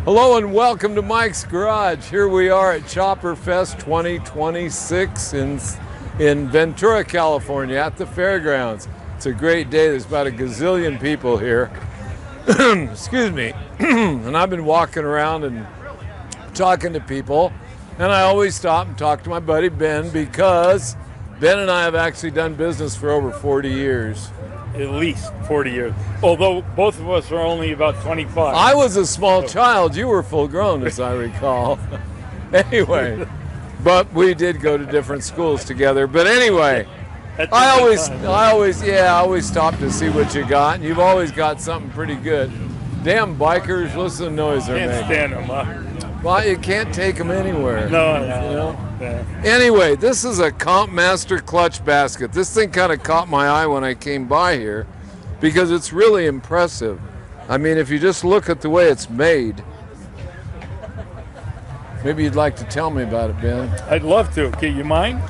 Hello and welcome to Mike's Garage. Here we are at Chopperfest 2026 in Ventura, California at the fairgrounds. It's a great day. There's about a gazillion people here. Excuse me. And I've been walking around and talking to people, and I always stop and talk to my buddy Ben because Ben and I have actually done business for over 40 years. At least 40 years. Although both of us are only about 25. I was a small child. You were full grown, as I recall. Anyway, but we did go to different schools together. But anyway, I always stop to see what you got, and you've always got something pretty good. Damn bikers, listen to the noise they're Can't making. stand them, huh? Well, you can't take them anywhere. No. You know? Yeah. Anyway, this is a Comp Master clutch basket. This thing kind of caught my eye when I came by here because it's really impressive. I mean, if you just look at the way it's made, maybe you'd like to tell me about it, Ben. I'd love to. Okay, you mind?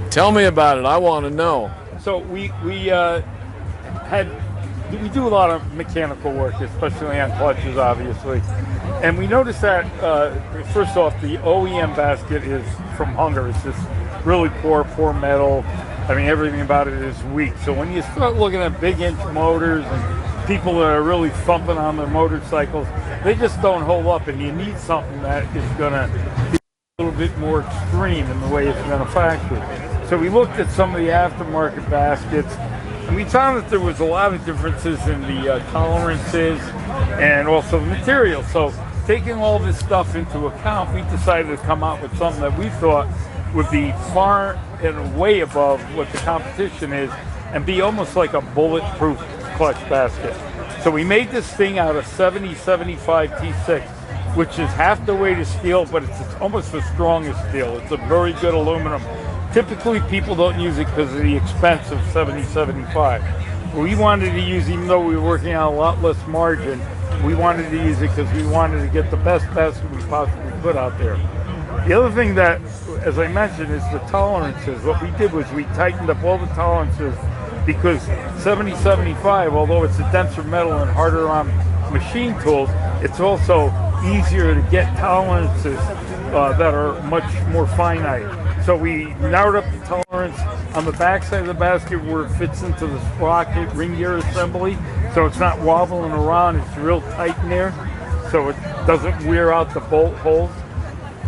Tell me about it. I want to know. So we do a lot of mechanical work, especially on clutches, obviously. And we noticed that, first off, the OEM basket is from Hungary. It's just really poor metal. I mean, everything about it is weak. So when you start looking at big inch motors and people that are really thumping on their motorcycles, they just don't hold up. And you need something that is going to be a little bit more extreme in the way it's manufactured. So we looked at some of the aftermarket baskets, and we found that there was a lot of differences in the tolerances and also the material. So taking all this stuff into account, we decided to come out with something that we thought would be far and way above what the competition is and be almost like a bulletproof clutch basket. So we made this thing out of 7075 T6, which is half the weight of steel, but it's almost as strong as steel. It's a very good aluminum. Typically, people don't use it because of the expense of 7075. We wanted to use, even though we were working on a lot less margin, we wanted to use it because we wanted to get the best basket we possibly could out there. The other thing that, as I mentioned, is the tolerances. What we did was we tightened up all the tolerances because 7075, although it's a denser metal and harder on machine tools, it's also easier to get tolerances that are much more finite. So we narrowed up the tolerance on the back side of the basket where it fits into the sprocket ring gear assembly, so it's not wobbling around. It's real tight in there, so it doesn't wear out the bolt holes.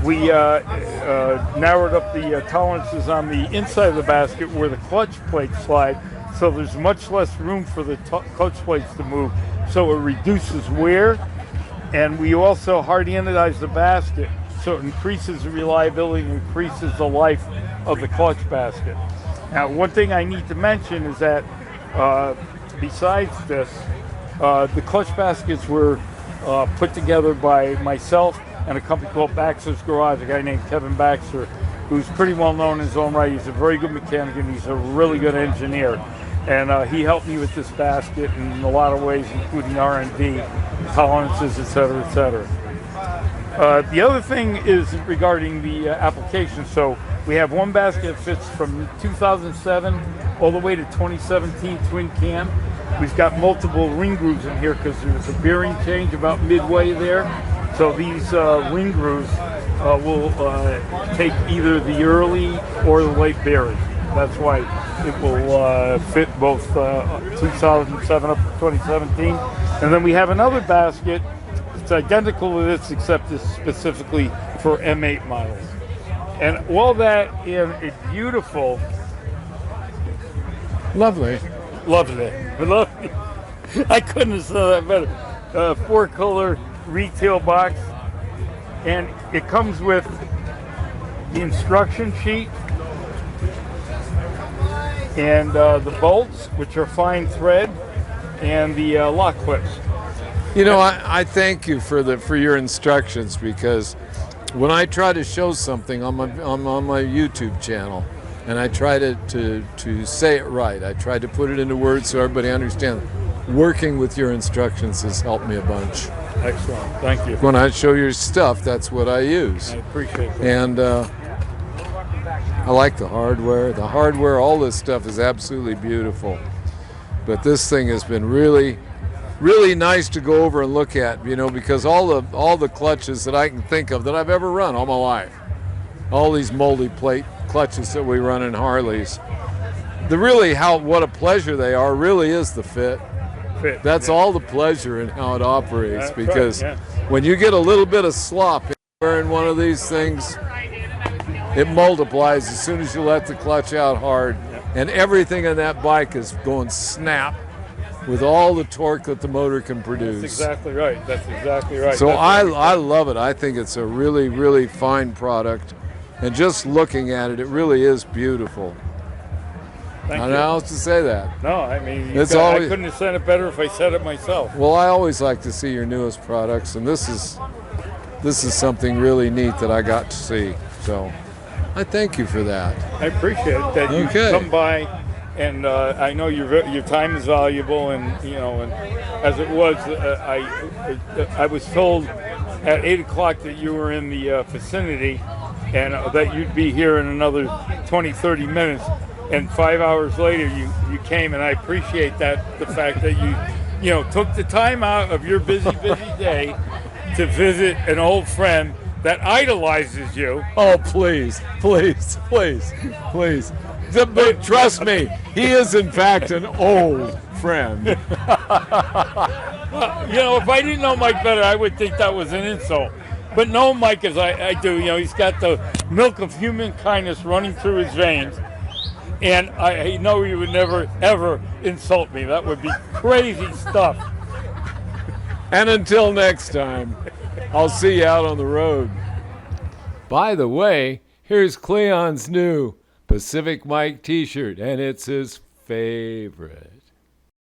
We narrowed up the tolerances on the inside of the basket where the clutch plates slide, so there's much less room for the clutch plates to move, so it reduces wear. And we also hard anodized the basket, so it increases the reliability and increases the life of the clutch basket. Now, one thing I need to mention is that besides this, the clutch baskets were put together by myself and a company called Baxter's Garage, a guy named Kevin Baxter, who's pretty well known in his own right. He's a very good mechanic and he's a really good engineer. And he helped me with this basket in a lot of ways, including R&D, tolerances, et cetera, et cetera. The other thing is regarding the application. So we have one basket that fits from 2007 all the way to 2017 twin cam. We've got multiple ring grooves in here because there's a bearing change about midway there. So these ring grooves will take either the early or the late bearing. That's why it will fit both 2007 up to 2017. And then we have another basket. It's identical to this, except it's specifically for M8 models. And all that in a beautiful... Lovely. Lovely. I couldn't have said that better. 4-color retail box. And it comes with the instruction sheet and the bolts, which are fine thread, and the lock clips. You know, I thank you for your instructions, because when I try to show something on my YouTube channel, and I try to say it right, I try to put it into words so everybody understands. Working with your instructions has helped me a bunch. Excellent, thank you. When I show your stuff, that's what I use. I appreciate that. And I like the hardware. The hardware, all this stuff is absolutely beautiful. But this thing has been really really nice to go over and look at, you know, because all the clutches that I can think of that I've ever run all my life, all these multi-plate clutches that we run in Harleys, what a pleasure they are really is the fit. That's all the pleasure in how it operates, because when you get a little bit of slop in one of these things, it multiplies as soon as you let the clutch out hard, and everything on that bike is going snap with all the torque that the motor can produce. That's exactly right. That's exactly right. So I love it. I think it's a really, really fine product, and just looking at it, it really is beautiful. I don't know how else to say that. No, I mean, I couldn't have said it better if I said it myself. Well, I always like to see your newest products, and this is something really neat that I got to see. So I thank you for that. I appreciate it that you come by, and I know your time is valuable, and you know, and as it was, I was told at 8 o'clock that you were in the vicinity, and that you'd be here in another 20, 30 minutes. And 5 hours later, you came, and I appreciate that, the fact that you took the time out of your busy day to visit an old friend that idolizes you. Oh, please. But trust me, he is in fact an old friend. Well, if I didn't know Mike better, I would think that was an insult. But knowing Mike as I do, he's got the milk of human kindness running through his veins. And I know he would never, ever insult me. That would be crazy stuff. And until next time, I'll see you out on the road. By the way, here's Cleon's new Pacific Mike t-shirt, and it's his favorite.